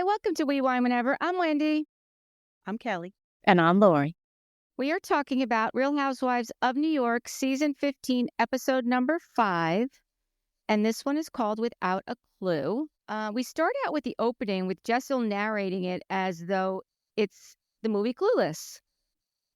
welcome to We Wine Whenever. I'm Wendy. I'm Kelly. And I'm Lori. We are talking about Real Housewives of New York, Season 15, Episode number 5. And this one is called Without a Clue. We start out with the opening with Jessel narrating it as though it's the movie Clueless.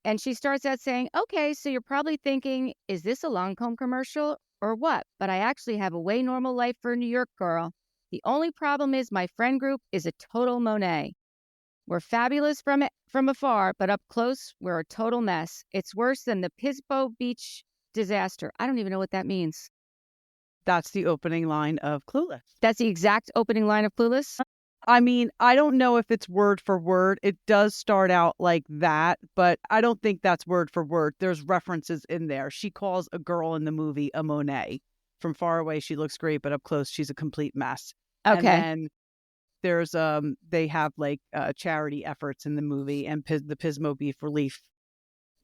And she starts out saying, okay, so you're probably thinking, is this a Lancome commercial or what? But I actually have a way normal life for a New York girl. The only problem is my friend group is a total Monet. We're fabulous from afar, but up close, we're a total mess. It's worse than the Pismo Beach disaster. I don't even know what that means. That's the opening line of Clueless. That's the exact opening line of Clueless? I mean, I don't know if it's word for word. It does start out like that, but I don't think that's word for word. There's references in there. She calls a girl in the movie a Monet. From far away, she looks great, but up close, she's a complete mess. Okay. And then there's they have like charity efforts in the movie, and the Pismo Beef Relief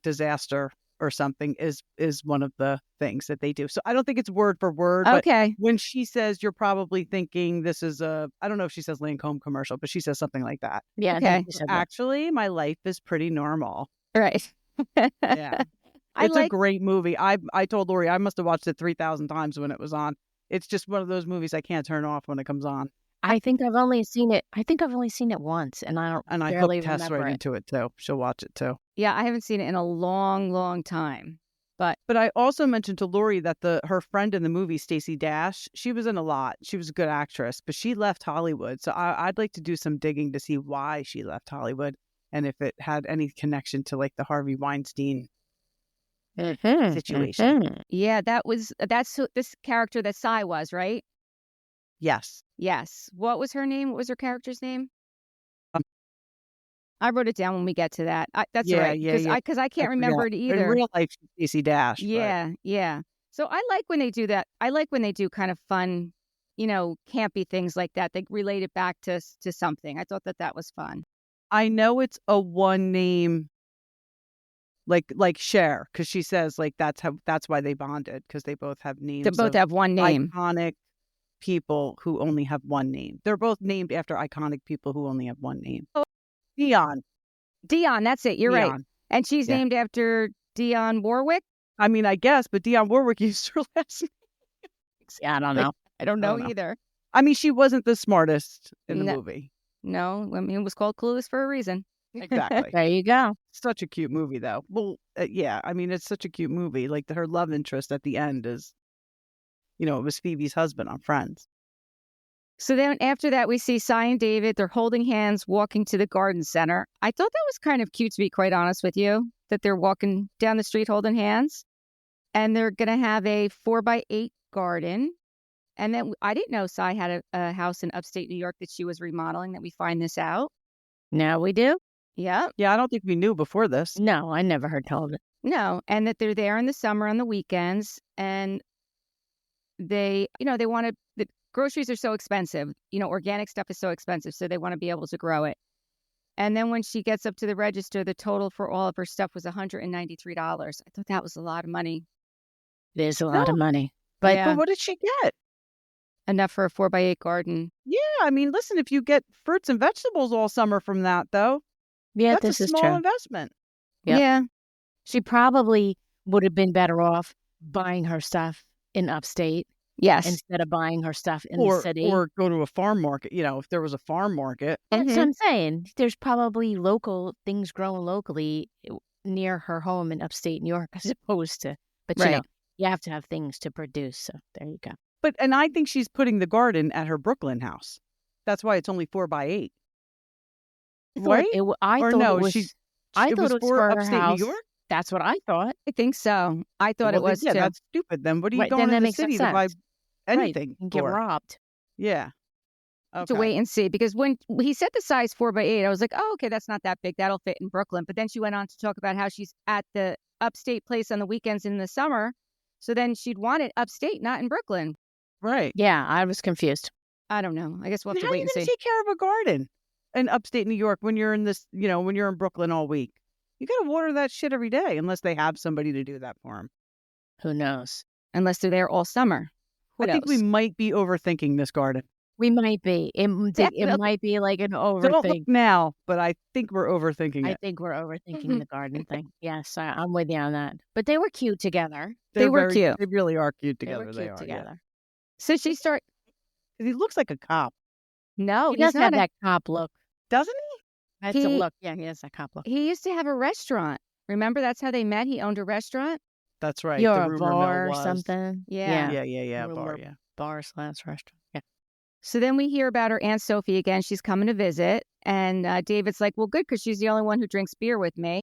disaster or something is one of the things that they do. So I don't think it's word for word. Okay. But when she says, you're probably thinking this is I don't know if she says Lancome commercial, but she says something like that. Yeah. Okay. Actually, my life is pretty normal. Right. Yeah. It's a great movie. I told Lori I must have watched it 3,000 times when it was on. It's just one of those movies I can't turn off when it comes on. I think I've only seen it once, and I hooked Tess right into it too. She'll watch it too. Yeah, I haven't seen it in a long, long time. But I also mentioned to Lori that her friend in the movie, Stacey Dash, she was in a lot. She was a good actress, but she left Hollywood. So I'd like to do some digging to see why she left Hollywood and if it had any connection to like the Harvey Weinstein situation. Yeah, that's who this character that Sai was, right? Yes. Yes. What was her name? What was her character's name? I wrote it down when we get to that. That's right. Because I can't remember it either. In real life, Stacey Dash. Yeah, yeah. So I like when they do that. I like when they do kind of fun, campy things like that. They relate it back to something. I thought that was fun. I know it's a one name, like Cher, because she says like that's why they bonded, because they both have names. They both have one name. Iconic people who only have one name. They're both named after iconic people who only have one name. Dionne, that's it. You're right. And she's named after Dionne Warwick? I mean, I guess, but Dionne Warwick used her last name. Yeah, I don't know. I don't know either. I mean, she wasn't the smartest in the movie. No, I mean, it was called Clueless for a reason. Exactly. There you go. Such a cute movie, though. Well, yeah, I mean, it's such a cute movie. Like her love interest at the end is, it was Phoebe's husband on Friends. So then after that, we see Sai and David. They're holding hands, walking to the garden center. I thought that was kind of cute, to be quite honest with you, that they're walking down the street holding hands. And they're going to have a 4x8 garden. And then I didn't know Sai had a house in upstate New York that she was remodeling, that we find this out. Now we do? Yeah. Yeah, I don't think we knew before this. No, I never heard told it. No, and that they're there in the summer on the weekends. And they, they want to, the groceries are so expensive. Organic stuff is so expensive. So they want to be able to grow it. And then when she gets up to the register, the total for all of her stuff was $193. I thought that was a lot of money. It is a lot of money. But what did she get? Enough for a 4x8 garden. Yeah, I mean, listen, if you get fruits and vegetables all summer from that, though, yeah, that's a small investment. Yep. Yeah. She probably would have been better off buying her stuff in upstate. Yes. Instead of buying her stuff in the city. Or go to a farm market, if there was a farm market. That's what I'm saying. There's probably local things growing locally near her home in upstate New York, as opposed to, but you have to have things to produce. So there you go. And I think she's putting the garden at her Brooklyn house. That's why it's only 4x8. Right? I thought it was for her upstate house. New York? That's what I thought. I think so. I thought it was too. That's stupid then. What are you going to the city to buy anything and get robbed? Yeah. Okay. To wait and see, because when he said the size 4x8, I was like, oh, okay, that's not that big. That'll fit in Brooklyn. But then she went on to talk about how she's at the upstate place on the weekends in the summer. So then she'd want it upstate, not in Brooklyn. Right. Yeah, I was confused. I don't know. I guess we'll have to wait and see. How are you going to take care of a garden in upstate New York when you're in this, when you're in Brooklyn all week? You got to water that shit every day unless they have somebody to do that for them. Who knows? Unless they're there all summer. I think we might be overthinking this garden. We might be. It Definitely. might be like an Don't look overthink. now, but I think we're overthinking I it. think we're overthinking the garden thing. Yes, I'm with you on that. But they were cute together. They were cute. They really are cute They together. were They cute are, together. So she start. yeah. 'Cause he looks like a cop, No, He he's does have not. that cop look. doesn't he? That's a He look. Yeah, he has that cop look. he used to have a restaurant. Remember, that's how they met. He owned a restaurant. That's right. You're The a rumor mill bar or was. something. Yeah. Yeah. Bar, Rumor yeah. bar / restaurant. Yeah. So then we hear about her Aunt Sufia again. She's coming to visit, and David's like, "Well, good, because she's the only one who drinks beer with me."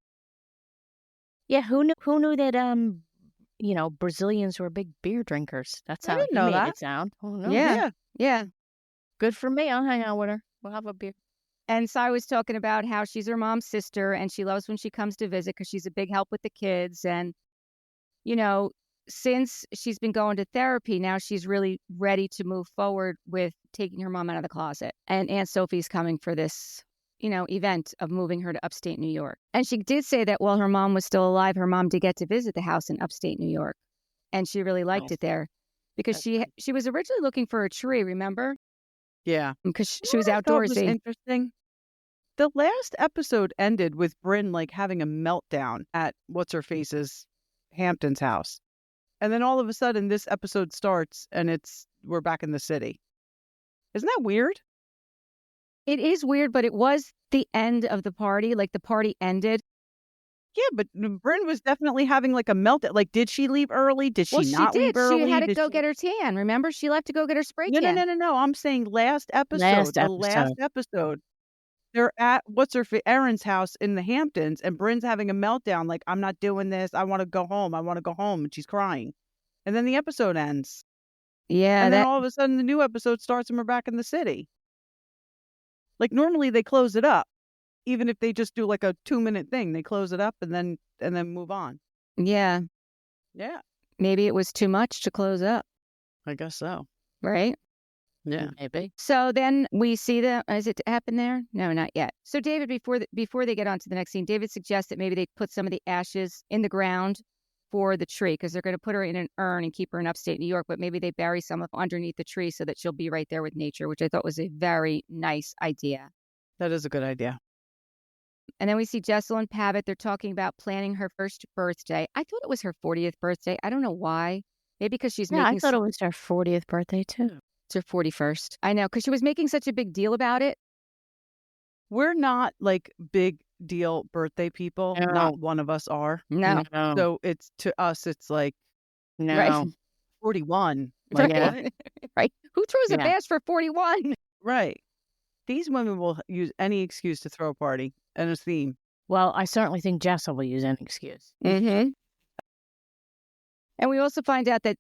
Yeah, who knew that Brazilians were big beer drinkers. That's I how didn't he know made that. it sound. Oh no. Yeah, Yeah. yeah. Good for me. I'll hang out with her. We'll have a beer. And Sai was talking about how she's her mom's sister, and she loves when she comes to visit because she's a big help with the kids. And you know, since she's been going to therapy, now she's really ready to move forward with taking her mom out of the closet. And Aunt Sophie's coming for this, event of moving her to upstate New York. And she did say that while her mom was still alive, her mom did get to visit the house in upstate New York. And she really liked Nice. it there because That's she nice. she was originally looking for a tree, remember? Yeah. Because You she know was what I thought was outdoorsy. interesting? The last episode ended with Bryn like having a meltdown at what's her face's Hampton's house. And then all of a sudden this episode starts and we're back in the city. Isn't that weird? It is weird, but it was the end of the party. Like the party ended. Yeah, but Bryn was definitely having like a meltdown. Like, did she leave early? Did she Well, she not leave did. early? She had to Did go she... get her tan. Remember? She left to go get her spray No. tan. I'm saying last episode. Last The last episode. They're at Erin's house in the Hamptons, and Bryn's having a meltdown. Like, I'm not doing this. I want to go home. And she's crying. And then the episode ends. Yeah, And then all of a sudden, the new episode starts, and we're back in the city. Like, normally they close it up. Even if they just do like a 2-minute thing, they close it up and then move on. Yeah. Yeah, Maybe it was too much to close up, I guess so. right? Yeah. Maybe. So then we see is it happen there? No, not yet. So David, before they get on to the next scene, David suggests that maybe they put some of the ashes in the ground for the tree because they're going to put her in an urn and keep her in upstate New York, but maybe they bury some of underneath the tree so that she'll be right there with nature, which I thought was a very nice idea. That is a good idea. And then we see Jessel and Pavitt. They're talking about planning her first birthday. I thought it was her 40th birthday. I don't know why. Maybe because she's Yeah, making... I thought it was her 40th birthday too. It's her 41st. I know, because she was making such a big deal about it. We're not like big deal birthday people. No. Not one of us are. No. So it's to us, it's like No. Right. 41. Like, Right. what? Right. Who throws a Yeah. bash for 41? Right. These women will use any excuse to throw a party and a theme. Well, I certainly think Jessel will use any excuse. Mm-hmm. And we also find out that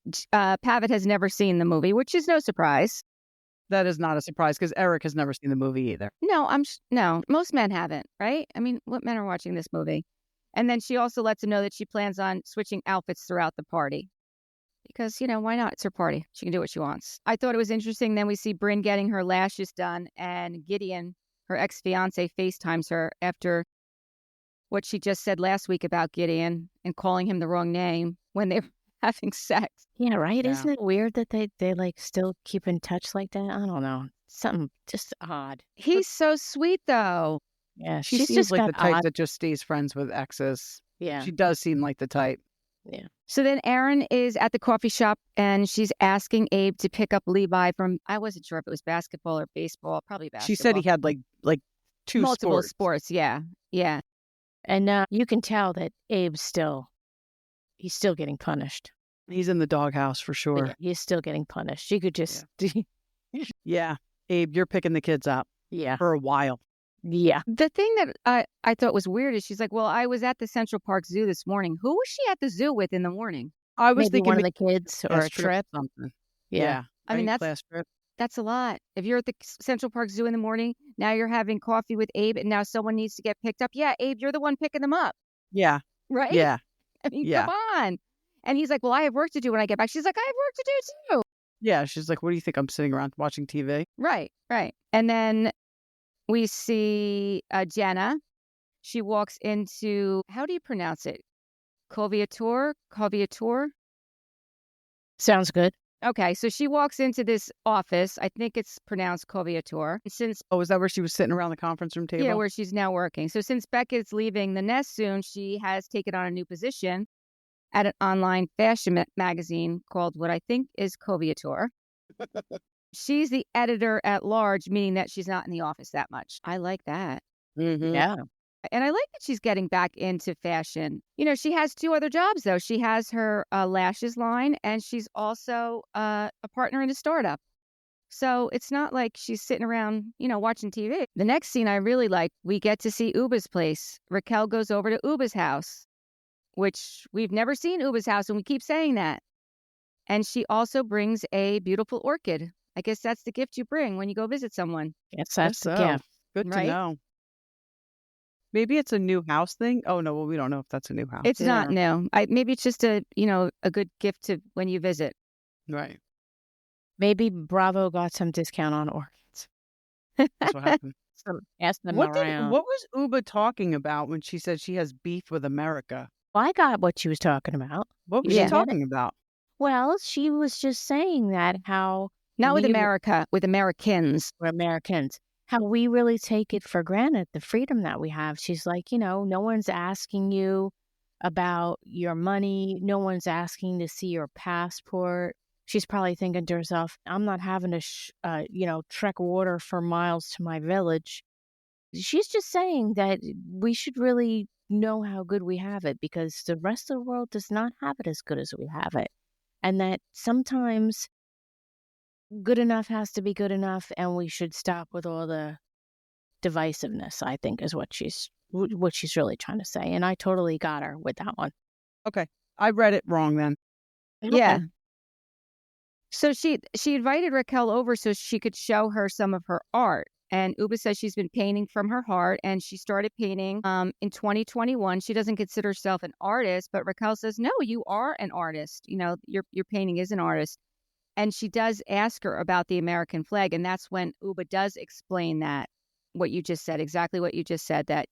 Pavitt has never seen the movie, which is no surprise. That is not a surprise because Eric has never seen the movie either. No, no, most men haven't, right? I mean, what men are watching this movie? And then she also lets him know that she plans on switching outfits throughout the party. Because, why not? It's her party. She can do what she wants. I thought it was interesting. Then we see Bryn getting her lashes done, and Gideon, her ex-fiance, FaceTimes her after what she just said last week about Gideon and calling him the wrong name when they were having sex. Yeah, right? Yeah. Isn't it weird that they like still keep in touch like that? I don't know. Something just odd. He's so sweet, though. Yeah, She she's seems just like got the type odd. that just stays friends with exes. Yeah. She does seem like the type. Yeah. So then Erin is at the coffee shop, and she's asking Abe to pick up Levi from, I wasn't sure if it was basketball or baseball, probably basketball. She said he had like two multiple sports. Yeah. Yeah. And you can tell that he's still getting punished. He's in the doghouse for sure. Yeah, he's still getting punished. You could just Yeah. Abe, you're picking the kids up yeah. for a while. Yeah. The thing that I thought was weird is she's like, well, I was at the Central Park Zoo this morning. Who was she at the zoo with in the morning? I was Maybe thinking one of the kids or a class trip. something. Yeah. I mean, class trip. that's a lot. If you're at the Central Park Zoo in the morning, now you're having coffee with Abe, and now someone needs to get picked up. Yeah, Abe, you're the one picking them up. Yeah. Right? Yeah. I mean, Yeah. come on. And he's like, well, I have work to do when I get back. She's like, I have work to do too. Yeah. She's like, what do you think? I'm sitting around watching TV? Right. And then we see Jenna. She walks into, how do you pronounce it? Coviator? Sounds good. Okay, so she walks into this office. I think it's pronounced Coviator. Since Oh, is that where she was sitting around the conference room table? where she's now working. So since Beckett's leaving the nest soon, she has taken on a new position at an online fashion magazine called what I think is Coviator. She's the editor at large, meaning that she's not in the office that much. I like that. Mm-hmm. Yeah. And I like that she's getting back into fashion. She has 2 other jobs, though. She has her lashes line, and she's also a partner in a startup. So it's not like she's sitting around, watching TV. The next scene I really like, we get to see Uba's place. Raquel goes over to Uba's house, which we've never seen Uba's house, and we keep saying that. And she also brings a beautiful orchid. I guess that's the gift you bring when you go visit someone. Yes, that's the so. gift. Good to Right? know. Maybe it's a new house thing. Oh no, well we don't know if that's a new house. It's not new. Maybe it's just a good gift to when you visit. Right. Maybe Bravo got some discount on orchids. That's what happened. Ask them What around. was Uba talking about when she said she has beef with America? Well, I got what she was talking about. What was Yeah. she talking about? Well, she was just saying that how Not with we- America, with Americans. we're Americans, how we really take it for granted, the freedom that we have. She's like, no one's asking you about your money. No one's asking to see your passport. She's probably thinking to herself, I'm not having to, trek water for miles to my village. She's just saying that we should really know how good we have it because the rest of the world does not have it as good as we have it. And that sometimes good enough has to be good enough, and we should stop with all the divisiveness, I think, is what she's really trying to say. And I totally got her with that one. Okay. I read it wrong then. Yeah. So she invited Raquel over so she could show her some of her art. And Uba says she's been painting from her heart, and she started painting in 2021. She doesn't consider herself an artist, but Raquel says, no, you are an artist. Your painting is an artist. And she does ask her about the American flag. And that's when Uba does explain that, what you just said, exactly what you just said, that,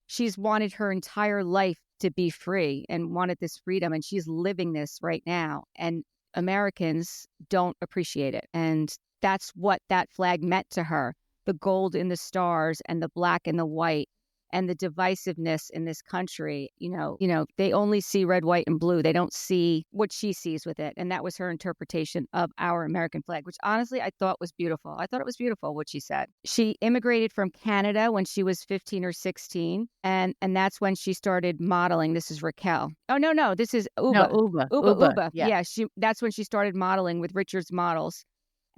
she's wanted her entire life to be free and wanted this freedom. And she's living this right now. And Americans don't appreciate it. And that's what that flag meant to her. The gold in the stars and the black and the white and the divisiveness in this country. They only see red, white, and blue. They don't see what she sees with it. And that was her interpretation of our American flag, which honestly I thought was beautiful. I thought it was beautiful what she said. She immigrated from Canada when she was 15 or 16. And that's when she started modeling. This is Raquel. Oh, no, this is Uba. No, Uba. Yeah, that's when she started modeling with Richard's models.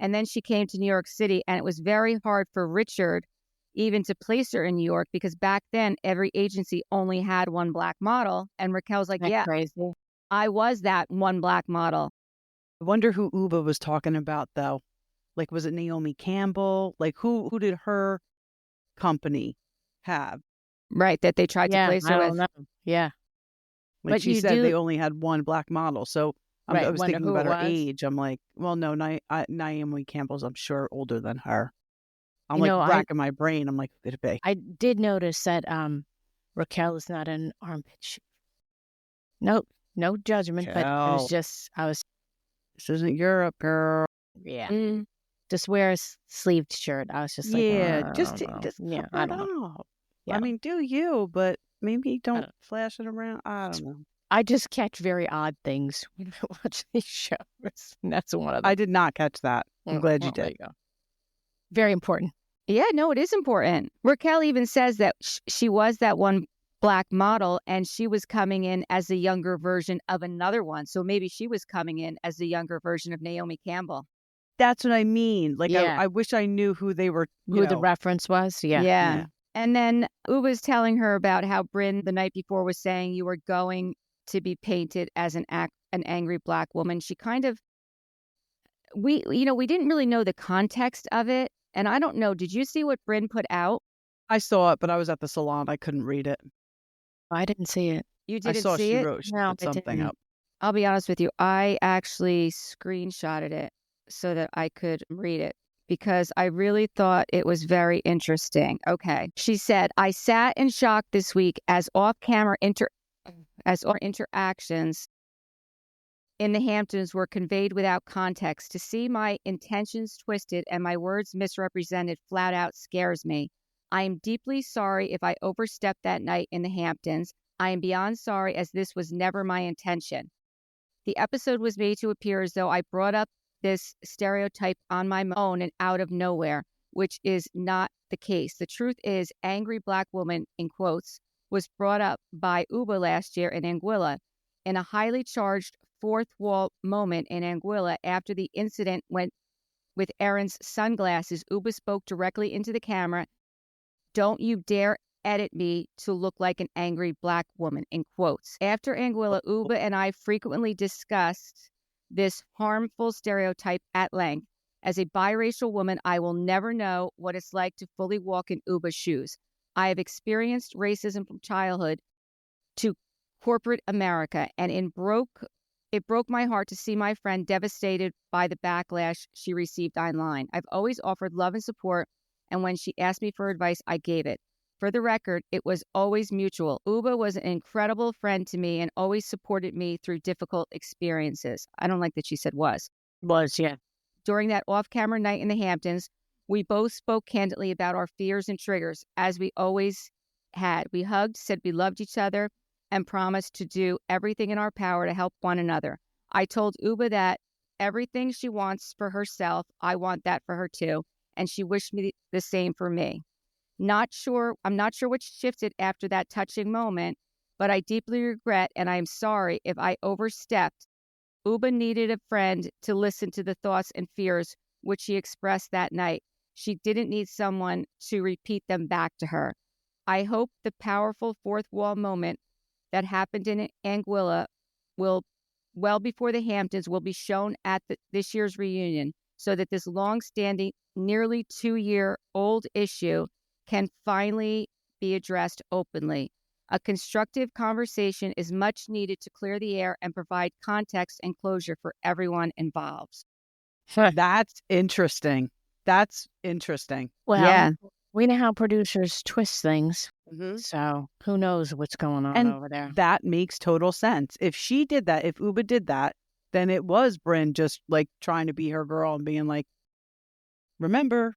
And then she came to New York City, and it was very hard for Richard even to place her in New York because back then every agency only had one black model. And Raquel's like, That's yeah, crazy. I was that one black model. I wonder who Uba was talking about though. Like, was it Naomi Campbell? Like, who did her company have? Right, that they tried to place her I with. don't know. Yeah. Like But she you said do- they only had one black model. So Right, I was wonder thinking who about it her was. age. I'm like, well, no, Naomi Campbell's, I'm sure, older than her. I'm You know, like racking my brain. I'm like, who could it be? I did notice that Raquel is not an armpit shape. Nope, no judgment, but I was This isn't Europe, girl. yeah. Just wear a sleeved shirt. I was just like, Yeah, I just don't know. just Yeah, cover I it don't know. up. Yeah. I mean, do you, but maybe don't don't- flash it around. I don't know. I just catch very odd things when I watch these shows. And that's one of them. I did not catch that. I'm glad you There did. you go. Very important. Yeah, no, it is important. Raquel even says that she was that one black model and she was coming in as the younger version of another one. So maybe she was coming in as the younger version of Naomi Campbell. That's what I mean. Like, Yeah. I wish I knew who they were. Who the reference was? Yeah. Yeah. And then Uba's telling her about how Bryn the night before was saying you were going to be painted as an angry black woman. She kind of, we didn't really know the context of it. And I don't know, did you see what Bryn put out? I saw it, but I was at the salon. I couldn't read it. I didn't see it. You I didn't saw see she it? wrote she No, put I something didn't. up. I'll be honest with you. I actually screenshotted it so that I could read it because I really thought it was very interesting. Okay. She said, I sat in shock this week as off-camera interactions in the Hamptons were conveyed without context. To see my intentions twisted and my words misrepresented flat out scares me. I am deeply sorry if I overstepped that night in the Hamptons. I am beyond sorry, as this was never my intention. The episode was made to appear as though I brought up this stereotype on my own and out of nowhere, which is not the case. The truth is, angry Black woman, in quotes, was brought up by Uba last year in Anguilla. In a highly charged fourth wall moment in Anguilla after the incident went with Erin's sunglasses, Uba spoke directly into the camera. Don't you dare edit me to look like an angry Black woman, in quotes. After Anguilla, Uba and I frequently discussed this harmful stereotype at length. As a biracial woman, I will never know what it's like to fully walk in Uba's shoes. I have experienced racism from childhood to corporate America, and it broke my heart to see my friend devastated by the backlash she received online. I've always offered love and support, and when she asked me for advice, I gave it. For the record, it was always mutual. Uba was an incredible friend to me and always supported me through difficult experiences. I don't like that she said was. Was, yeah. During that off-camera night in the Hamptons, we both spoke candidly about our fears and triggers, as we always had. We hugged, said we loved each other, and promised to do everything in our power to help one another. I told Uba that everything she wants for herself, I want that for her too, and she wished me the same for me. I'm not sure what shifted after that touching moment, but I deeply regret and I am sorry if I overstepped. Uba needed a friend to listen to the thoughts and fears which she expressed that night. She didn't need someone to repeat them back to her. I hope the powerful fourth wall moment that happened in Anguilla will, well before the Hamptons, will be shown at this year's reunion, so that this long-standing, nearly 2-year-old issue can finally be addressed openly. A constructive conversation is much needed to clear the air and provide context and closure for everyone involved. That's interesting. Well, Yeah. we know how producers twist things, Mm-hmm. so who knows what's going on And over there. that makes total sense. If she did that, if Uba did that, then it was Brynn just like trying to be her girl and being like, remember.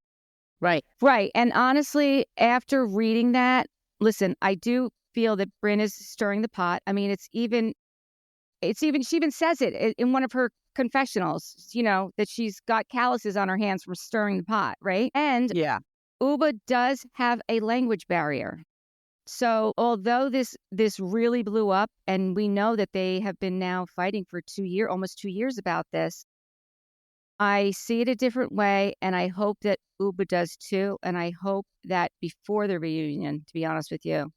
Right. Right. And honestly, after reading that, listen, I do feel that Brynn is stirring the pot. I mean, she even says it in one of her confessionals, that she's got calluses on her hands from stirring the pot, right? And Yeah. Uba does have a language barrier. So although this really blew up, and we know that they have been now fighting for almost 2 years about this, I see it a different way, and I hope that Uba does too. And I hope that before the reunion, to be honest with you,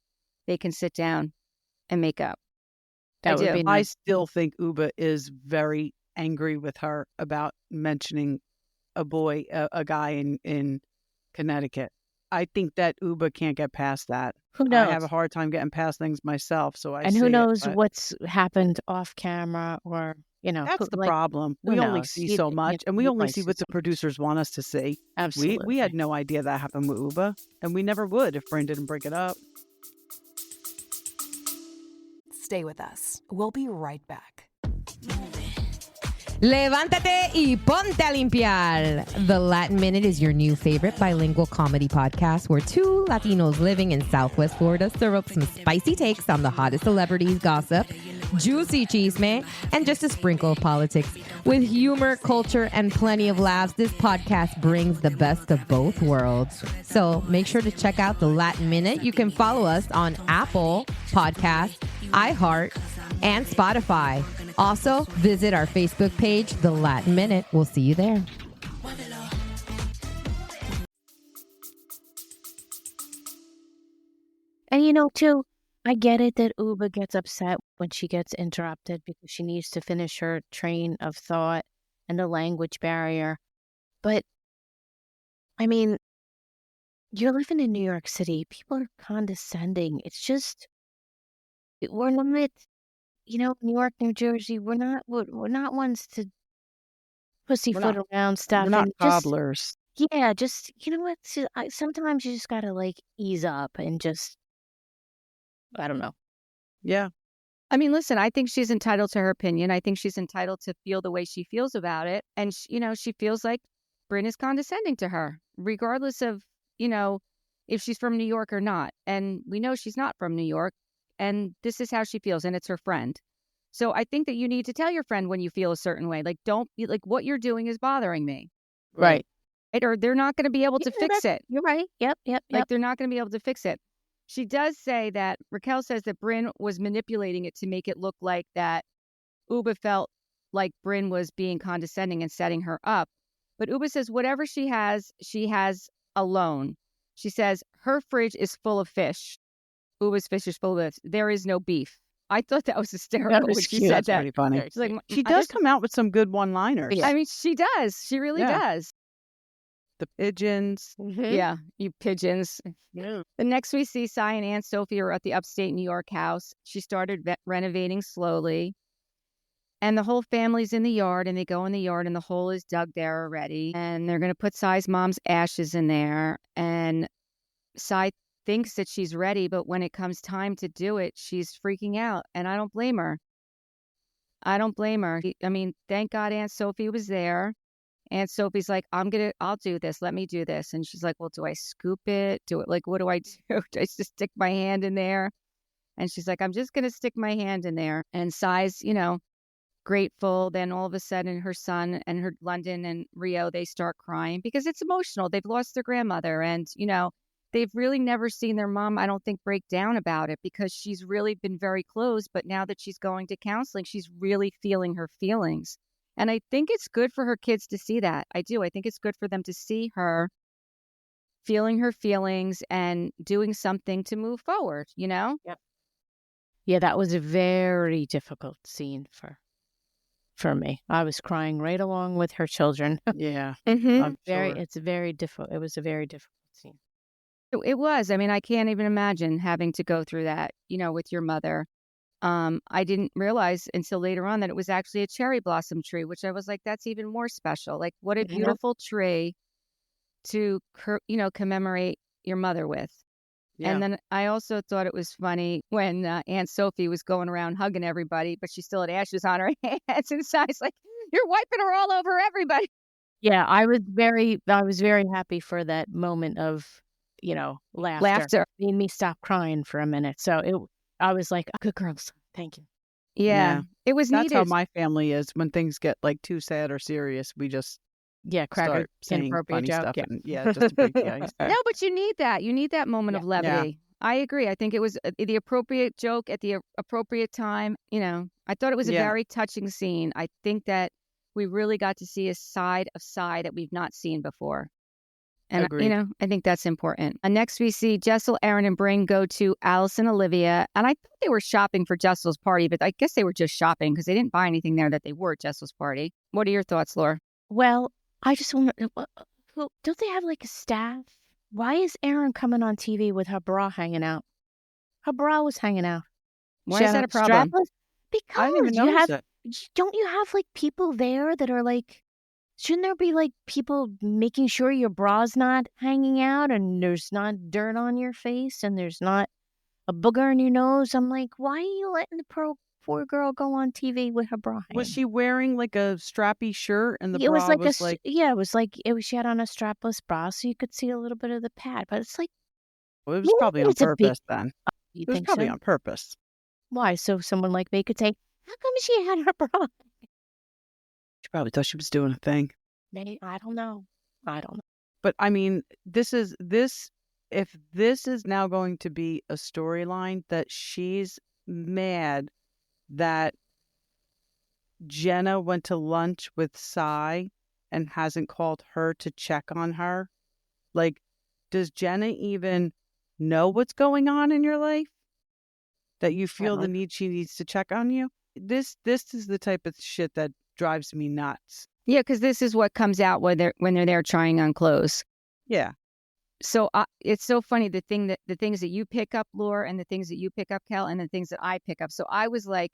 they can sit down and make up. That would be I nice. still think Uba is very angry with her about mentioning a guy in Connecticut. I think that Uba can't get past that. Who knows? I have a hard time getting past things myself, so I And see who it, knows but what's happened off camera, or, that's the problem. who We only knows? see so much, and we you only might see see what the so much. producers want us to see. Absolutely. We had no idea that happened with Uba, and we never would if Brynn didn't bring it up. Stay with us. We'll be right back. Levántate y ponte a limpiar. The Latin Minute is your new favorite bilingual comedy podcast where two Latinos living in Southwest Florida serve up some spicy takes on the hottest celebrities, gossip, juicy chisme, and just a sprinkle of politics. With humor, culture, and plenty of laughs, this podcast brings the best of both worlds. So make sure to check out the Latin Minute. You can follow us on Apple Podcasts, iHeart, and Spotify. Also, visit our Facebook page, The Latin Minute. We'll see you there. And too, I get it that Uba gets upset when she gets interrupted because she needs to finish her train of thought and the language barrier. But, I mean, you're living in New York City. People are condescending. It's just, we're not, New York, New Jersey, we're not ones to pussyfoot around stuff. We're not and just, toddlers. yeah, just, what? Sometimes you just got to ease up and just, I don't know. Yeah. I mean, listen, I think she's entitled to her opinion. I think she's entitled to feel the way she feels about it. And, she feels like Bryn is condescending to her, regardless of, if she's from New York or not. And we know she's not from New York. And this is how she feels. And it's her friend. So I think that you need to tell your friend when you feel a certain way. Like, don't be like, what you're doing is bothering me. Right. Or they're not going to be able to fix it. You're right. Yep. Like, they're not going to be able to fix it. She does say that, Raquel says that Bryn was manipulating it to make it look like that Uba felt like Bryn was being condescending and setting her up. But Uba says whatever she has alone. She says her fridge is full of fish. Uba's fish is full of fish. There is no beef. I thought that was hysterical when she said That's that. pretty funny. She's like, She does come out with some good one-liners. I mean, she does. She really does. The pigeons. Yeah, you pigeons. Yeah. The next we see Cy and Aunt Sufia are at the upstate New York house. She started renovating slowly. And the whole family's in the yard, and they go in the yard, and the hole is dug there already. And they're going to put Cy's mom's ashes in there. And Cy thinks that she's ready, but when it comes time to do it, she's freaking out. And I don't blame her. I mean, thank God Aunt Sophie was there. Aunt Sophie's like, I'll do this. Let me do this. And she's like, well, do I scoop it? Do it? Like, what do I do? Do I just stick my hand in there? And she's like, I'm just going to stick my hand in there. And Cy's, grateful. Then all of a sudden her son and her London and Rio, they start crying because it's emotional. They've lost their grandmother. And, they've really never seen their mom, I don't think, break down about it because she's really been very close. But now that she's going to counseling, she's really feeling her feelings. And I think it's good for her kids to see that. I do. I think it's good for them to see her feeling her feelings and doing something to move forward, Yep. Yeah, that was a very difficult scene for me. I was crying right along with her children. Yeah. Mm-hmm. It's very difficult. It was a very difficult scene. It was. I mean, I can't even imagine having to go through that, with your mother. I didn't realize until later on that it was actually a cherry blossom tree, which I was like, that's even more special. Like, what a beautiful tree to, commemorate your mother with. Yeah. And then I also thought it was funny when Aunt Sophie was going around hugging everybody, but she still had ashes on her hands. And Cy's like, you're wiping her all over everybody. Yeah, I was very happy for that moment of, laughter. Made me stop crying for a minute. So I was like, good girls. Thank you. Yeah. It was That's needed. how my family is. When things get like too sad or serious, we just crack start a saying inappropriate funny joke. stuff. Yeah. And, just a big No, but you need that. You need that moment of levity. I agree. I think it was the appropriate joke at the appropriate time. I thought it was a very touching scene. I think that we really got to see a side of Cy that we've not seen before. And, Agreed. I think that's important. Next, we see Jessel, Aaron, and Bryn go to Alice and Olivia. And I thought they were shopping for Jessel's party, but I guess they were just shopping because they didn't buy anything there that they wore at Jessel's party. What are your thoughts, Laura? Well, I just want to, don't they have like a staff? Why is Aaron coming on TV with her bra hanging out? Her bra was hanging out. Why is that a problem? Strapless? Because I didn't even notice it. Don't you have like people there that are like, shouldn't there be like people making sure your bra's not hanging out and there's not dirt on your face and there's not a booger in your nose? I'm like, why are you letting the poor girl go on TV with her bra hanging? Was she wearing like a strappy shirt and the It bra was like she had on a strapless bra so you could see a little bit of the pad, but it's like, well, it was probably on purpose then. You It was think probably so? on purpose. Why? So someone like me could say, how come she had her bra? She probably thought she was doing a thing. Maybe, I don't know. But I mean, if this is now going to be a storyline that she's mad that Jenna went to lunch with Cy and hasn't called her to check on her. Like, does Jenna even know what's going on in your life? That you feel the need she needs to check on you? This is the type of shit that drives me nuts. Yeah, because this is what comes out when they're there trying on clothes. Yeah. So it's so funny the things that you pick up, Laura, and the things that you pick up, Kel, and the things that I pick up. So I was like,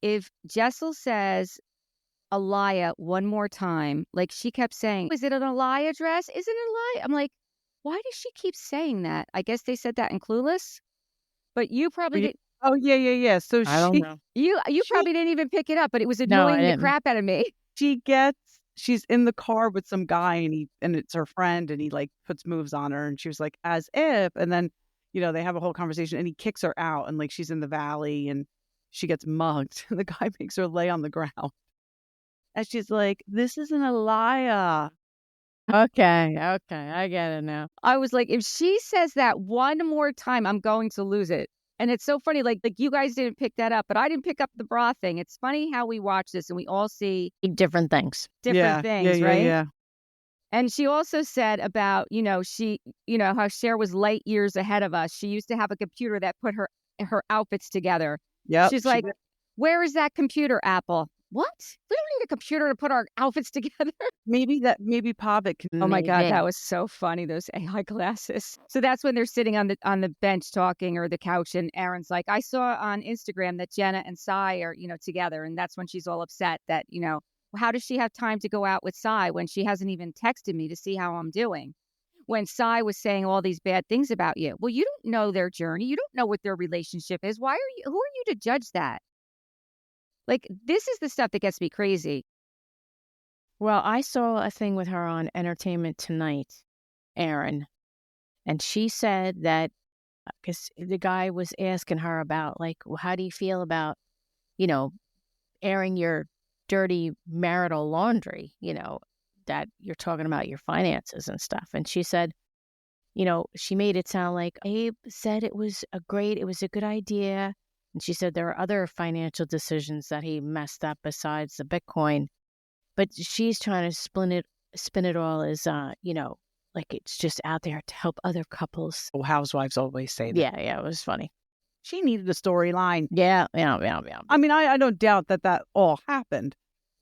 if Jessel says Alaya one more time, like she kept saying, is it an Alaya dress? Is it an Alaya? I'm like, why does she keep saying that? I guess they said that in Clueless, but you probably didn't. Oh, yeah. So I don't know. You She- probably didn't even pick it up, but it was No, I annoying the didn't. crap out of me. she's in the car with some guy and it's her friend and he like puts moves on her and she was like, as if, and then, they have a whole conversation and he kicks her out and like she's in the valley and she gets mugged and the guy makes her lay on the ground. And she's like, this isn't a liar. Okay, I get it now. I was like, if she says that one more time, I'm going to lose it. And it's so funny, like you guys didn't pick that up, but I didn't pick up the bra thing. It's funny how we watch this and we all see Different things. different things, right? Yeah. And she also said about, how Cher was light years ahead of us. She used to have a computer that put her outfits together. Yep. She's like, where is that computer, Apple? What? We don't need a computer to put our outfits together. maybe Pavic can. Oh my God, Maybe. that was so funny, those AI glasses. So that's when they're sitting on the bench talking or the couch, and Aaron's like, I saw on Instagram that Jenna and Cy are, together, and that's when she's all upset that, how does she have time to go out with Cy when she hasn't even texted me to see how I'm doing? When Cy was saying all these bad things about you. Well, you don't know their journey. You don't know what their relationship is. Who are you to judge that? Like, this is the stuff that gets me crazy. Well, I saw a thing with her on Entertainment Tonight, Aaron, and she said that because the guy was asking her about, like, well, how do you feel about, airing your dirty marital laundry, that you're talking about your finances and stuff. And she said, she made it sound like Abe said it was a good idea. And she said there are other financial decisions that he messed up besides the Bitcoin. But she's trying to spin it all as, like it's just out there to help other couples. Oh, Housewives always say that. Yeah, it was funny. She needed a storyline. Yeah. I mean, I don't doubt that all happened,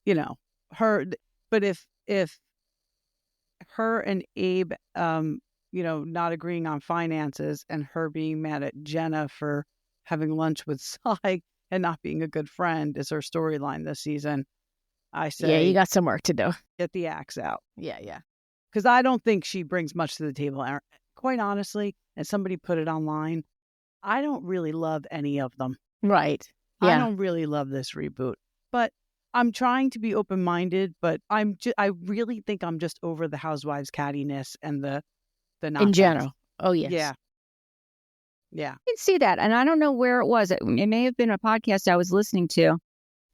but if her and Abe, not agreeing on finances and her being mad at Jenna for having lunch with Cy and not being a good friend is her storyline this season, I say, Yeah, you got some work to do. get the axe out. Yeah. Because I don't think she brings much to the table. Quite honestly, and somebody put it online, I don't really love any of them. Right. I Yeah. don't really love this reboot, but I'm trying to be open-minded. But I really think I'm just over the Housewives cattiness and the In nonsense. general. Oh, yes. Yeah. I can see that. And I don't know where it was. It may have been a podcast I was listening to.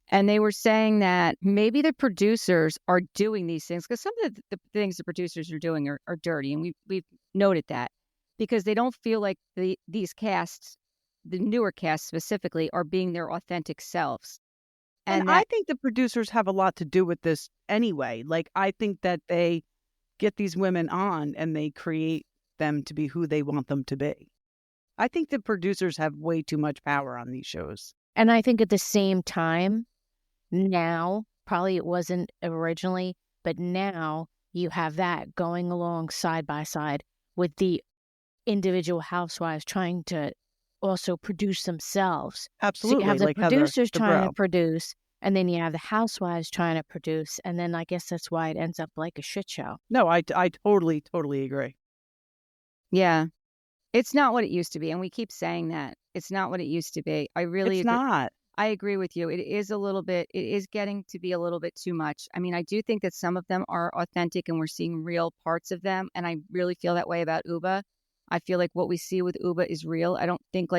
And they were saying that maybe the producers are doing these things because some of the things the producers are doing are dirty. And we've noted that because they don't feel like these casts, the newer casts specifically, are being their authentic selves. And I think the producers have a lot to do with this anyway. Like, I think that they get these women on and they create them to be who they want them to be. I think the producers have way too much power on these shows. And I think at the same time, now, probably it wasn't originally, but now you have that going along side by side with the individual housewives trying to also produce themselves. Absolutely. So you have the like Heather producers trying to Dubrow. produce, and then you have the housewives trying to produce, and then I guess that's why it ends up like a shit show. No, I totally agree. Yeah. It's not what it used to be. And we keep saying that. It's not what it used to be. I really It's agree. not. I agree with you. It is getting to be a little bit too much. I mean, I do think that some of them are authentic and we're seeing real parts of them. And I really feel that way about Uba. I feel like what we see with Uba is real. I don't think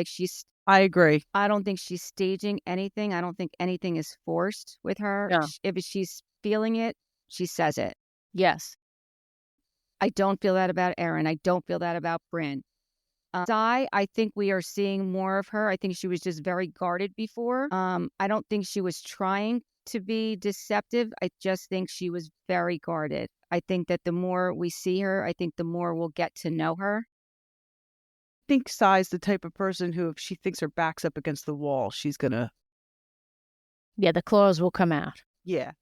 I agree. I don't think she's staging anything. I don't think anything is forced with her. No. If she's feeling it, she says it. Yes. I don't feel that about Erin. I don't feel that about Brynn. Cy, I think we are seeing more of her. I think she was just very guarded before. I don't think she was trying to be deceptive. I just think she was very guarded. I think that the more we see her, I think the more we'll get to know her. I think Cy's the type of person who, if she thinks her back's up against the wall, she's gonna. Yeah, the claws will come out. Yeah.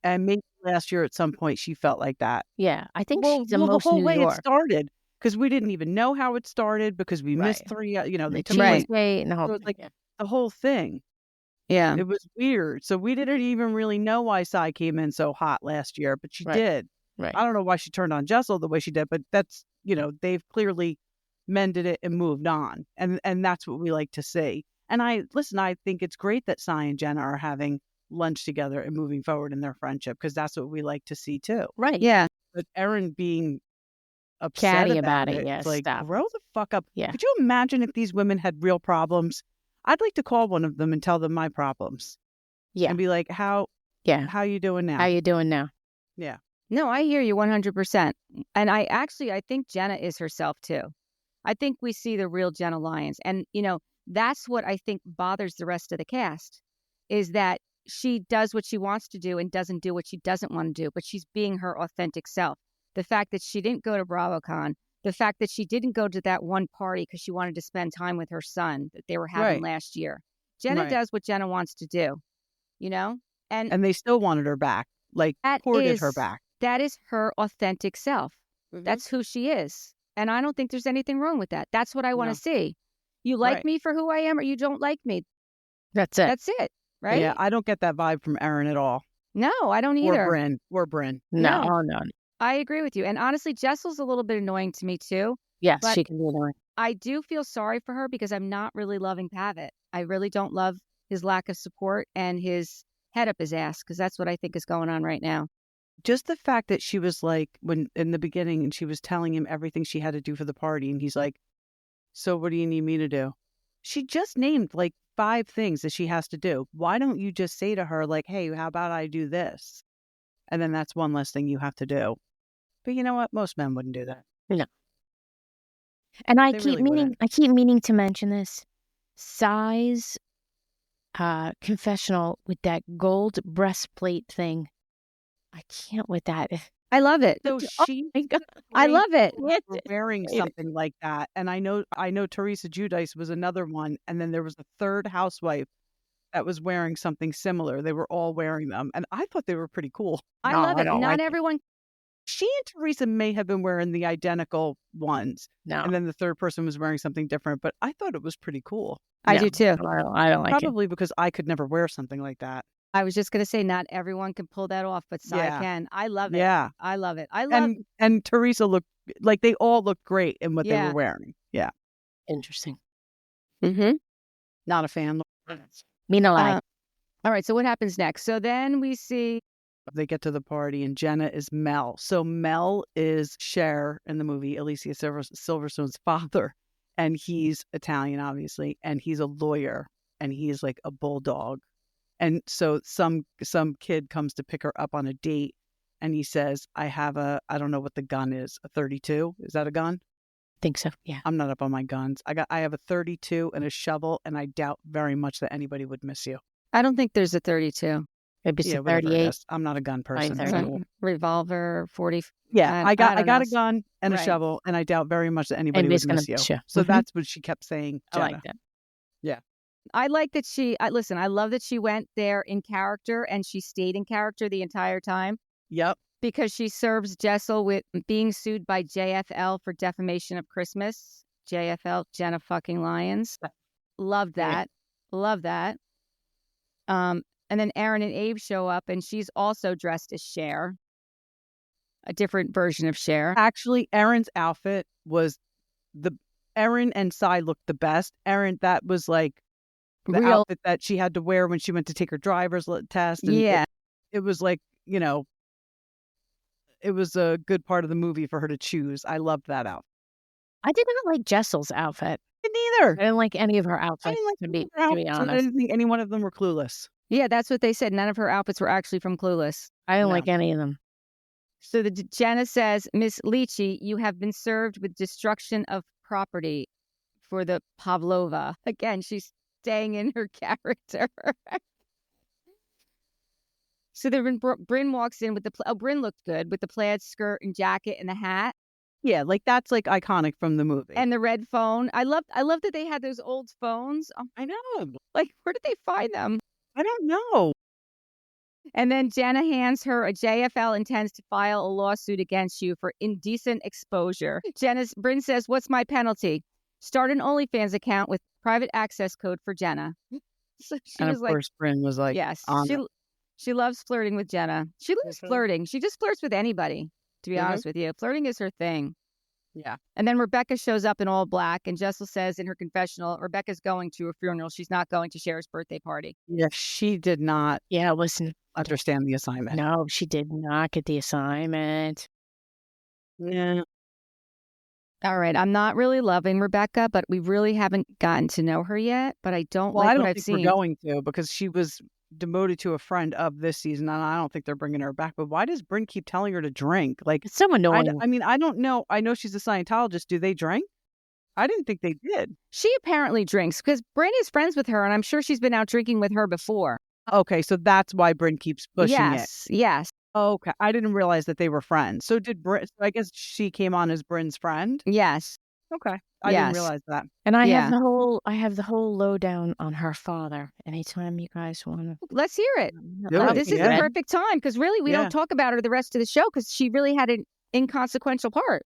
And maybe last year at some point she felt like that. Yeah, I think she's the most whole New way York. it started, because we didn't even know how it started because we missed Right. 3. They The took away Tuesday and the whole So it's thing, like yeah. the whole thing. Yeah. It was weird. So we didn't even really know why Cy came in so hot last year, but she Right. did. Right. I don't know why she turned on Jessel the way she did, but that's, they've clearly mended it and moved on. And that's what we like to see. And I think it's great that Cy and Jenna are having lunch together and moving forward in their friendship, because that's what we like to see too. Right. Yeah. But Erin being upset Catty about about it, it, yes, it's like, stop. grow the fuck up. Yeah. Could you imagine if these women had real problems? I'd like to call one of them and tell them my problems. Yeah. And be like, how you doing now? How you doing now? Yeah. No, I hear you 100%. And I think Jenna is herself too. I think we see the real Jenna Lyons. And, that's what I think bothers the rest of the cast, is that she does what she wants to do and doesn't do what she doesn't want to do, but she's being her authentic self. The fact that she didn't go to BravoCon, the fact that she didn't go to that one party because she wanted to spend time with her son that they were having last year. Jenna does what Jenna wants to do, And they still wanted her back, like courted her back. That is her authentic self. Mm-hmm. That's who she is. And I don't think there's anything wrong with that. That's what I want to see. You like me for who I am, or you don't like me. That's it. That's it. Right? Yeah, I don't get that vibe from Erin at all. No, I don't either. Or Bryn. No. I agree with you. And honestly, Jessel's a little bit annoying to me too. Yes, but she can be annoying. I do feel sorry for her because I'm not really loving Pavitt. I really don't love his lack of support and his head up his ass, because that's what I think is going on right now. Just the fact that she was like, when in the beginning, and she was telling him everything she had to do for the party, and he's like, so what do you need me to do? She just named like 5 things that she has to do. Why don't you just say to her, like, hey, how about I do this? And then that's one less thing you have to do. But you know what? Most men wouldn't do that. No. And I They keep really meaning to mention this. Cy's confessional with that gold breastplate thing. I can't with that. I love it. So she, my God. I love it. for wearing something like that. And I know Teresa Giudice was another one. And then there was a third housewife that was wearing something similar. They were all wearing them. And I thought they were pretty cool. I love it. Not everyone. She and Teresa may have been wearing the identical ones. No. And then the third person was wearing something different. But I thought it was pretty cool. I do too. I don't like it. Probably because I could never wear something like that. I was just going to say, not everyone can pull that off, but Cy can. I love it. Yeah. I love it. I love and Teresa looked like they all looked great in what they were wearing. Yeah. Interesting. Mm-hmm. Not a fan. Me no like. All right. So what happens next? So then we see they get to the party and Jenna is Mel. So Mel is Cher in the movie, Alicia Silverstone's father. And he's Italian, obviously. And he's a lawyer. And he's like a bulldog. And so some kid comes to pick her up on a date. And he says, I don't know what the gun is, a 32. Is that a gun? Think so, yeah. I'm not up on my guns. I have a 32 and a shovel. And I doubt very much that anybody would miss you. I don't think there's a 32. Maybe it's a whatever it 38. is. I'm not a gun person. So. Revolver, 40. Yeah, I got a gun and a Right. shovel, and I doubt very much that anybody would miss you. So that's what she kept saying. Jenna. I like that. Yeah. I like that I love that she went there in character and she stayed in character the entire time. Yep. Because she serves Jessel with being sued by JFL for defamation of Christmas. JFL, Jenna fucking Lyons. Love that. Love that. And then Erin and Abe show up, and she's also dressed as Cher, a different version of Cher. Actually, Erin's outfit was Erin and Cy looked the best. Erin, that was like the outfit that she had to wear when she went to take her driver's test. And it was like, it was a good part of the movie for her to choose. I loved that outfit. I did not like Jessel's outfit. Neither. I didn't like any of her outfits, to be honest. I didn't think any one of them were Clueless. Yeah, that's what they said. None of her outfits were actually from Clueless. I didn't like any of them. So Jenna says, Miss Leachy, you have been served with destruction of property for the Pavlova. Again, she's staying in her character. So then Bryn walks in with Bryn looked good with the plaid skirt and jacket and the hat. Yeah, like that's like iconic from the movie. And the red phone. I love that they had those old phones. I know. Like, where did they find them? I don't know. And then Jenna hands her a JFL intends to file a lawsuit against you for indecent exposure. Bryn says, what's my penalty? Start an OnlyFans account with private access code for Jenna. So she was like, course, Bryn was like, yes, she loves flirting with Jenna. She loves flirting. She just flirts with anybody, to be honest with you. Flirting is her thing. Yeah. And then Rebecca shows up in all black, and Jessel says in her confessional, Rebecca's going to a funeral. She's not going to Cher's birthday party. Yeah, she did not Yeah, listen. understand the assignment. No, she did not get the assignment. Yeah. All right. I'm not really loving Rebecca, but we really haven't gotten to know her yet. But I don't Well, like I don't what I've think seen. we're going to, because she was demoted to a friend of this season, and I don't think they're bringing her back. But why does Bryn keep telling her to drink? Like, It's so annoying. I mean, I don't know. I know she's a Scientologist. Do they drink? I didn't think they did. She apparently drinks because Bryn is friends with her, and I'm sure she's been out drinking with her before. Okay, so that's why Bryn keeps pushing it. Yes. Okay, I didn't realize that they were friends. So did Bryn? So I guess she came on as Bryn's friend. Yes. Okay, I Yes. didn't realize that. And I Yeah. have the whole lowdown on her father. Anytime you guys want to, Let's hear it. Do it. This is Yeah. the perfect time because really we Yeah. don't talk about her the rest of the show because she really had an inconsequential part.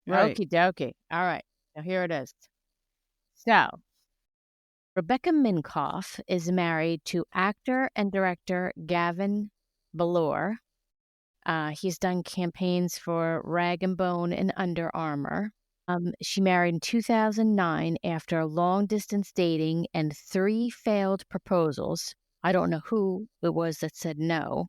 Right. Okie dokie. All right, now here it is. So, Rebecca Minkoff is married to actor and director Gavin Ballor. He's done campaigns for Rag & Bone and Under Armour. She married in 2009 after long-distance dating and 3 failed proposals. I don't know who it was that said no,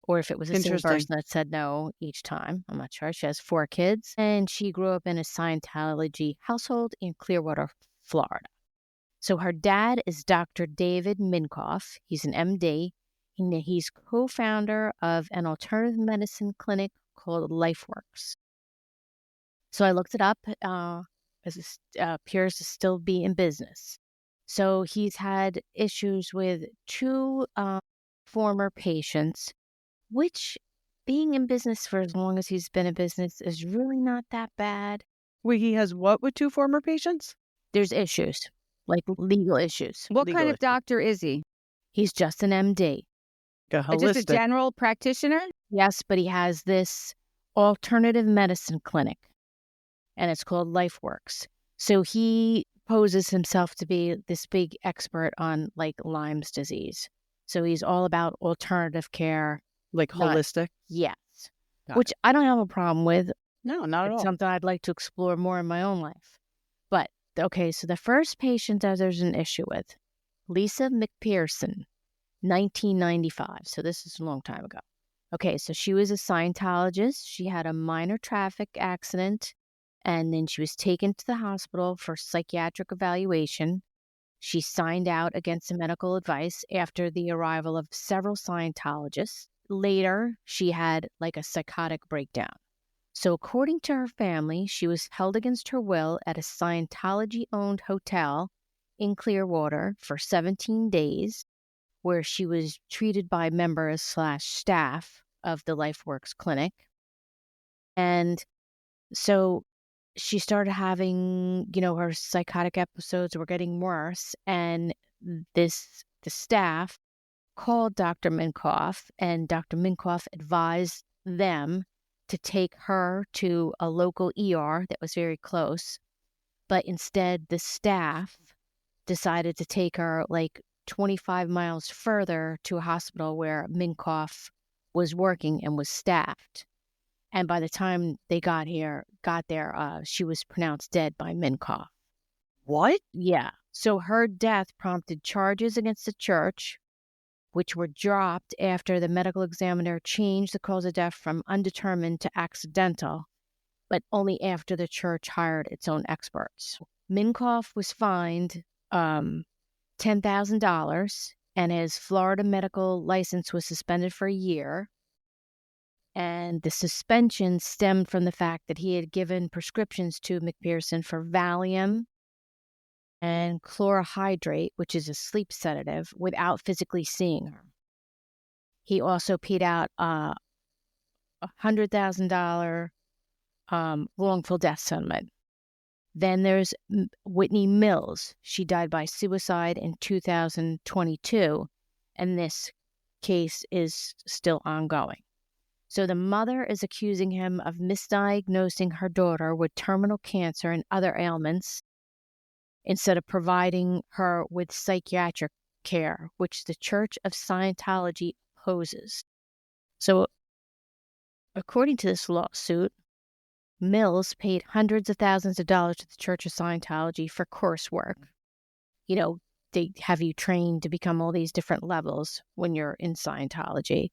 or if it was the same Interesting. person that said no each time. I'm not sure. She has 4 kids, and she grew up in a Scientology household in Clearwater, Florida. So her dad is Dr. David Minkoff. He's an MD. He's co-founder of an alternative medicine clinic called LifeWorks. So I looked it up. It appears to still be in business. So he's had issues with 2 former patients, which, being in business for as long as he's been in business, is really not that bad. Wait, he has what with 2 former patients? There's issues, like legal issues. What Legal kind of issue. doctor is he? He's just an MD. A holistic. Just a general practitioner? Yes, but he has this alternative medicine clinic, and it's called LifeWorks. So he poses himself to be this big expert on like Lyme's disease. So he's all about alternative care. Like Not- holistic? Yes. Got Which I don't have a problem with. No, not at It's all. something I'd like to explore more in my own life. But, okay, so the first patient that there's an issue with, Lisa McPherson, 1995. So this is a long time ago. Okay, so she was a Scientologist. She had a minor traffic accident, and then she was taken to the hospital for psychiatric evaluation. She signed out against medical advice after the arrival of several Scientologists. Later, she had like a psychotic breakdown. So according to her family, she was held against her will at a Scientology-owned hotel in Clearwater for 17 days, where she was treated by members/staff of the LifeWorks clinic. And so she started having, her psychotic episodes were getting worse. And the staff called Dr. Minkoff, and Dr. Minkoff advised them to take her to a local ER that was very close. But instead, the staff decided to take her like 25 miles further to a hospital where Minkoff was working and was staffed. And by the time they got there, she was pronounced dead by Minkoff. What? Yeah. So her death prompted charges against the church, which were dropped after the medical examiner changed the cause of death from undetermined to accidental, but only after the church hired its own experts. Minkoff was fined $10,000, and his Florida medical license was suspended for a year. And the suspension stemmed from the fact that he had given prescriptions to McPherson for Valium and chlorohydrate, which is a sleep sedative, without physically seeing her. He also paid out a $100,000 wrongful death settlement. Then there's Whitney Mills. She died by suicide in 2022, and this case is still ongoing. So the mother is accusing him of misdiagnosing her daughter with terminal cancer and other ailments instead of providing her with psychiatric care, which the Church of Scientology opposes. So according to this lawsuit, Mills paid hundreds of thousands of dollars to the Church of Scientology for coursework. You know, they have you trained to become all these different levels when you're in Scientology.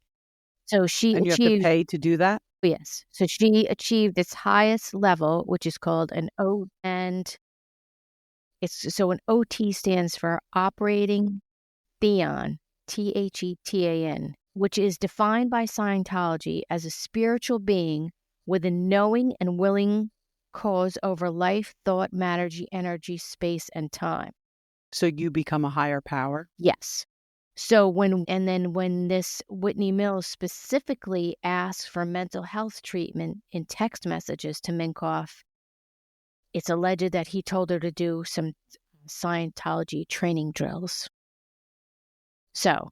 So she And you have to achieved, pay to do that? yes. So she achieved its highest level, which is called an O, and an OT stands for Operating Theon, Thetan, which is defined by Scientology as a spiritual being with a knowing and willing cause over life, thought, matter, energy, space, and time. So you become a higher power? Yes. So when this Whitney Mills specifically asked for mental health treatment in text messages to Minkoff, it's alleged that he told her to do some Scientology training drills. So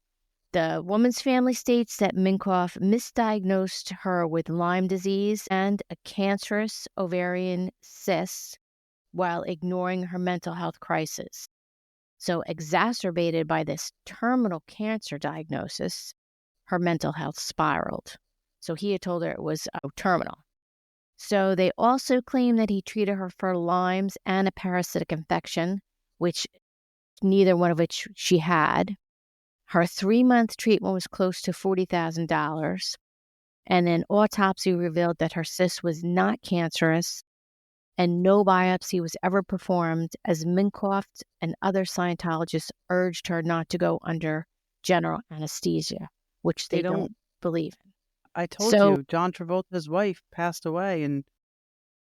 the woman's family states that Minkoff misdiagnosed her with Lyme disease and a cancerous ovarian cyst while ignoring her mental health crisis. So exacerbated by this terminal cancer diagnosis, her mental health spiraled. So he had told her it was terminal. So they also claim that he treated her for Lyme's and a parasitic infection, which neither one of which she had. Her 3-month treatment was close to $40,000. And an autopsy revealed that her cyst was not cancerous, and no biopsy was ever performed, as Minkoff and other Scientologists urged her not to go under general anesthesia, which they don't believe in. I told you, John Travolta's wife passed away and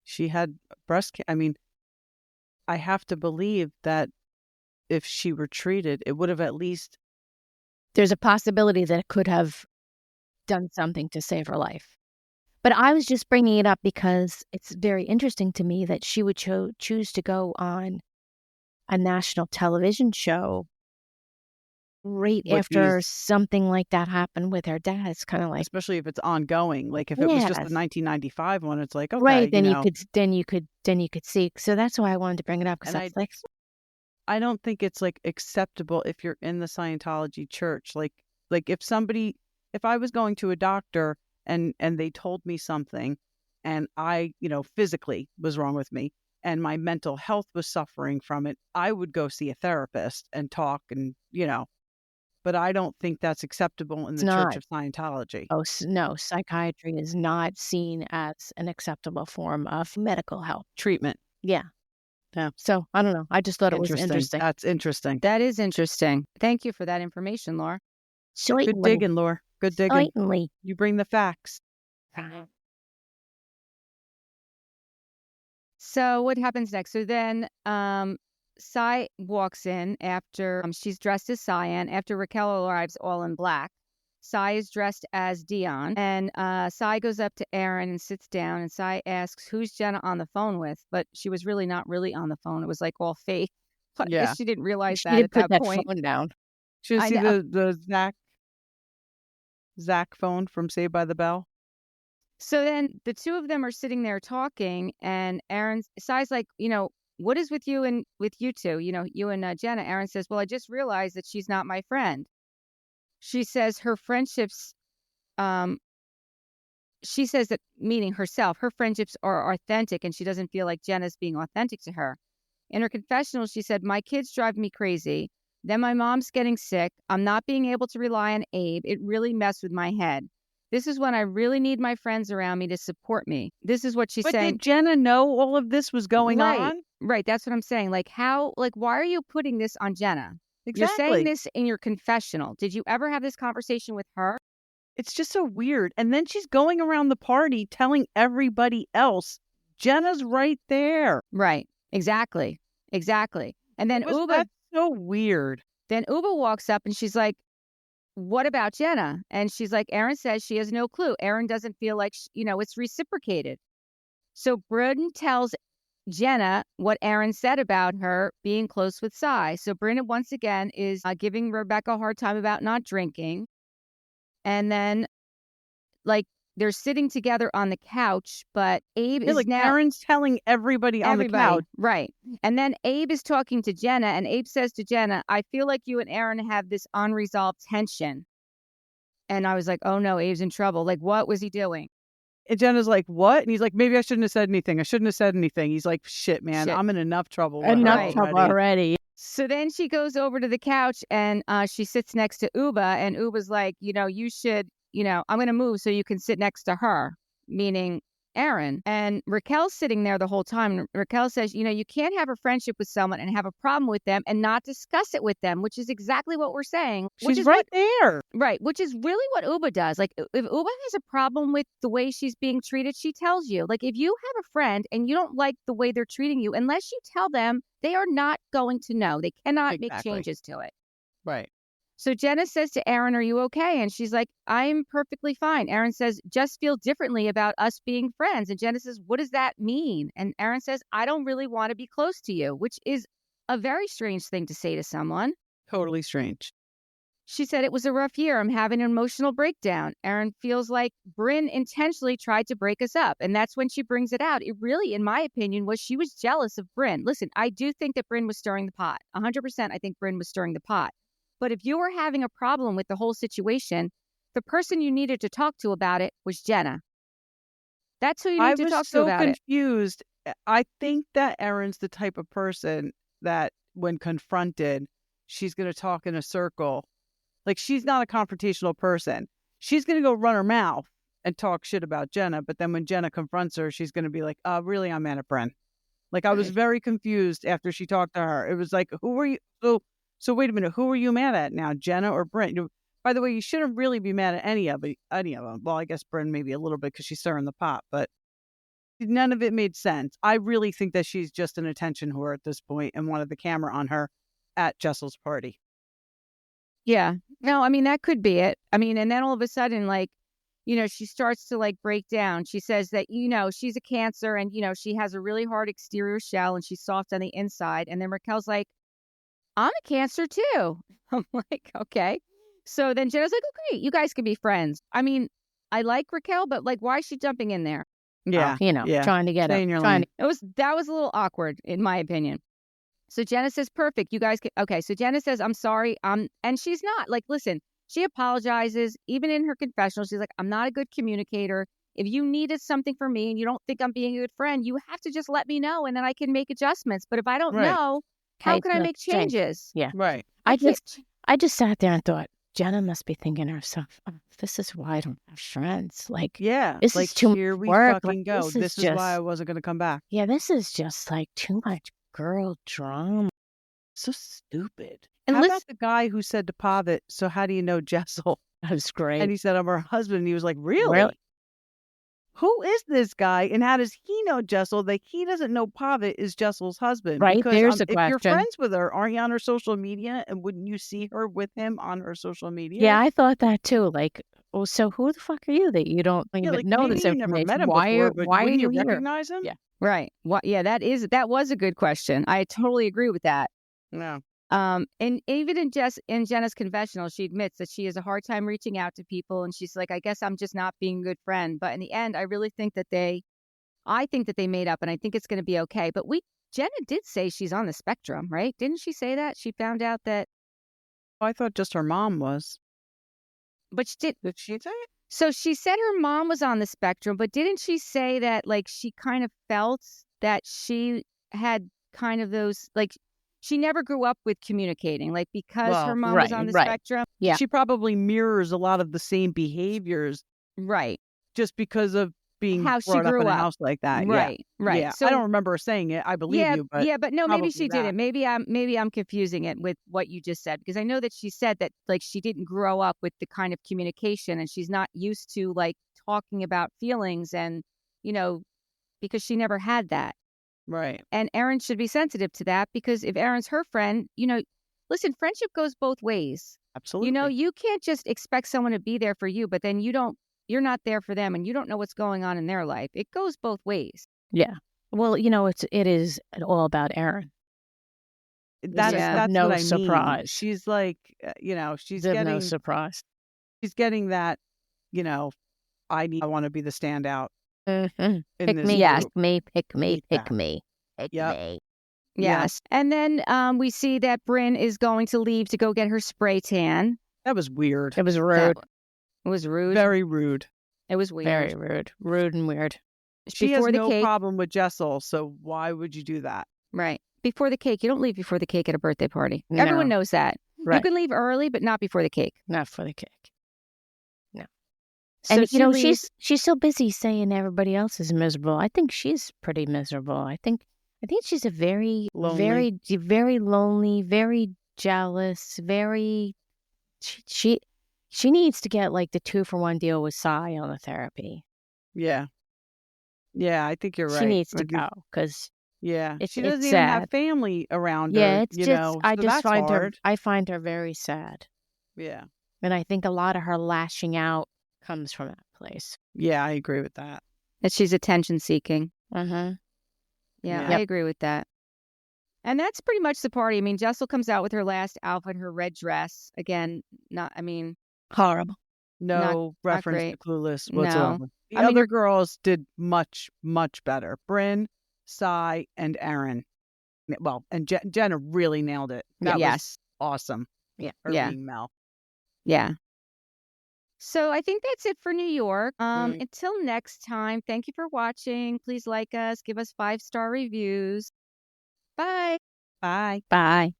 she had breast cancer. I mean, I have to believe that if she were treated, it would have at least... There's a possibility that it could have done something to save her life. But I was just bringing it up because it's very interesting to me that she would choose to go on a national television show right after something like that happened with her dad. It's kind of like, especially if it's ongoing. Like if it was just the 1995 one, it's like, okay, right? Then you could see. So that's why I wanted to bring it up, because I don't think it's like acceptable if you're in the Scientology church. Like if I was going to a doctor and they told me something and I, physically was wrong with me and my mental health was suffering from it, I would go see a therapist and talk and, but I don't think that's acceptable in the Church of Scientology. Oh, no, psychiatry is not seen as an acceptable form of medical help. Treatment. Yeah. Yeah. So I don't know. I just thought it was interesting. That's interesting. That is interesting. Thank you for that information, Laura. Good digging, Laura. Good digging. Certainly. You bring the facts. So what happens next? So then Cy walks in after she's dressed as Cyan. After Raquel arrives all in black, Cy is dressed as Dion. And Cy goes up to Aaron and sits down. And Cy asks, who's Jenna on the phone with? But she was really not really on the phone. It was like all fake. But yeah. She didn't realize that at that point. Phone down. Should see the Zach phone from Saved by the Bell. So then the two of them are sitting there talking, and Cy's like, what is with you and with you two? You and Jenna. Aaron says, well, I just realized that she's not my friend. She says her friendships, she says that, meaning herself, her friendships are authentic, and she doesn't feel like Jenna's being authentic to her. In her confessional, she said, my kids drive me crazy. Then my mom's getting sick. I'm not being able to rely on Abe. It really messed with my head. This is when I really need my friends around me to support me. This is what she's saying. But did Jenna know all of this was going on? Right. That's what I'm saying. Why are you putting this on Jenna? Exactly. You're saying this in your confessional. Did you ever have this conversation with her? It's just so weird. And then she's going around the party telling everybody else, Jenna's right there. Right. Exactly. And then That's so weird. Then Uba walks up and she's like, what about Jenna? And she's like, Aaron says she has no clue. Aaron doesn't feel like, it's reciprocated. So Broden tells Jenna what Aaron said about her being close with Cy. So Brenda once again is giving Rebecca a hard time about not drinking. And then they're sitting together on the couch, but Abe is now... Aaron's telling everybody on the couch. Right. And then Abe is talking to Jenna, and Abe says to Jenna, I feel like you and Aaron have this unresolved tension. And I was like, oh no, Abe's in trouble. What was he doing? And Jenna's like, what? And he's like, maybe I shouldn't have said anything. I shouldn't have said anything. He's like, shit, man, Shit. I'm in enough trouble. with Enough her trouble already. already. So then she goes over to the couch and she sits next to Uba, and Uba's like, you should, I'm going to move so you can sit next to her, meaning Aaron. And Raquel's sitting there the whole time. Raquel says, you can't have a friendship with someone and have a problem with them and not discuss it with them, which is exactly what we're saying. She's right there. Right, which is really what Uba does. Like, if Uba has a problem with the way she's being treated, she tells you. Like, if you have a friend and you don't like the way they're treating you, unless you tell them, they are not going to know. They cannot make changes to it. Right. So Jenna says to Aaron, are you okay? And she's like, I'm perfectly fine. Aaron says, just feel differently about us being friends. And Jenna says, what does that mean? And Aaron says, I don't really want to be close to you, which is a very strange thing to say to someone. Totally strange. She said, it was a rough year. I'm having an emotional breakdown. Aaron feels like Brynn intentionally tried to break us up. And that's when she brings it out. It really, in my opinion, was she was jealous of Brynn. Listen, I do think that Brynn was stirring the pot. 100% I think Brynn was stirring the pot. But if you were having a problem with the whole situation, the person you needed to talk to about it was Jenna. That's who you need to talk to about it. I was so confused. I think that Erin's the type of person that when confronted, she's going to talk in a circle. Like, she's not a confrontational person. She's going to go run her mouth and talk shit about Jenna. But then when Jenna confronts her, she's going to be like, really, I'm mad at Brynn. Like, I was very confused after she talked to her. It was like, who were you? So wait a minute, who are you mad at now, Jenna or Brynn? By the way, you shouldn't really be mad at any of them. Well, I guess Brynn maybe a little bit because she's stirring the pot, but none of it made sense. I really think that she's just an attention whore at this point and wanted the camera on her at Jessel's party. Yeah. No, I mean, that could be it. I mean, and then all of a sudden, like, she starts to like break down. She says that, she's a Cancer and, she has a really hard exterior shell and she's soft on the inside. And then Raquel's like, I'm a Cancer too. I'm like, okay. So then Jenna's like, okay, you guys can be friends. I mean, I like Raquel, but like, why is she jumping in there? Yeah. Trying to get Stay in your up. lane. That was a little awkward, in my opinion. So Jenna says, perfect. You guys can. Okay. So Jenna says, I'm sorry. And she's not. Like, listen, she apologizes. Even in her confessional, she's like, I'm not a good communicator. If you needed something from me and you don't think I'm being a good friend, you have to just let me know and then I can make adjustments. But if I don't know, how can I make changes? Yeah. Right. I just sat there and thought, Jenna must be thinking to herself, this is why I don't have friends. Like, this is like, too here we work. fucking go. This is why I wasn't going to come back. Yeah, this is just like too much girl drama. So stupid. And how about the guy who said to Pavitt, so how do you know Jessel? That was great. And he said, I'm her husband. And he was like, really? Who is this guy? And how does he know Jessel? That he doesn't know Pavitt is Jessel's husband. Right, because, there's a if question. You're friends with her, aren't you on her social media? And wouldn't you see her with him on her social media? Yeah, I thought that too. Like, well, so who the fuck are you that you don't even know this information? Never met him why before, but are wouldn't you here? recognize him? Yeah. Right. Yeah, that was a good question. I totally agree with that. No. And even in Jenna's confessional, she admits that she has a hard time reaching out to people, and she's like, I guess I'm just not being a good friend. But in the end, I really think that they made up, and I think it's going to be okay. But Jenna did say she's on the spectrum, right? Didn't she say that? She found out that. Oh, I thought just her mom was. But she did. Did she say it? So she said her mom was on the spectrum, but didn't she say that like she kind of felt that she had kind of those like. She never grew up with communicating, like because her mom was on the spectrum. Yeah. She probably mirrors a lot of the same behaviors. Right. Just because of being how brought she grew up in up a house like that. Right. Yeah. Right. Yeah. So I don't remember her saying it. I believe you. But yeah, but no, maybe she that. didn't. Maybe I'm confusing it with what you just said, because I know that she said that like she didn't grow up with the kind of communication and she's not used to like talking about feelings and, because she never had that. Right. And Aaron should be sensitive to that, because if Aaron's her friend, listen, friendship goes both ways. Absolutely. You can't just expect someone to be there for you, but then you're not there for them and you don't know what's going on in their life. It goes both ways. Yeah. Well, it is all about Aaron. That's no what I surprise. mean. She's like, she's There's getting no surprise. She's getting that, I want to be the standout. Mm-hmm. Pick me, yes. pick me, pick me, Yeah. pick me, pick Yep. me. Yes. And then we see that Brynn is going to leave to go get her spray tan. That was weird. It was rude. It was rude. Very rude. It was weird. Very rude and weird. She Before has the no cake, problem with Jessel, so why would you do that? right? Before the cake, you don't leave before the cake at a birthday party. Everyone No. knows that. Right. You can leave early, but not before the cake. Not for the cake. No. So And she leaves- she's so busy saying everybody else is miserable. I think she's pretty miserable. I think she's a very Lonely. very lonely, very jealous, very she needs to get like the 2-for-1 deal with Sai on the therapy. Yeah. Yeah, I think you're right. She needs to Like, go because Yeah. It's- She doesn't it's even have sad. family around yeah, her, it's you just know. I so just that's find hard. I find her very sad. Yeah. And I think a lot of her lashing out comes from that place. Yeah, I agree with that. That she's attention seeking. Uh-huh. Yeah, Yeah. I agree with that. And that's pretty much the party. I mean, Jessel comes out with her last outfit, her red dress. Again, Horrible. No reference to great. Clueless No. whatsoever. The I mean, other you're- girls did much, much better. Bryn, Sai, and Erin. Well, and Jenna really nailed it. That was yes. awesome. Yeah. Her Yeah. being Mel. Yeah. So I think that's it for New York. Mm. Until next time, thank you for watching. Please like us, give us 5-star reviews. Bye. Bye. Bye.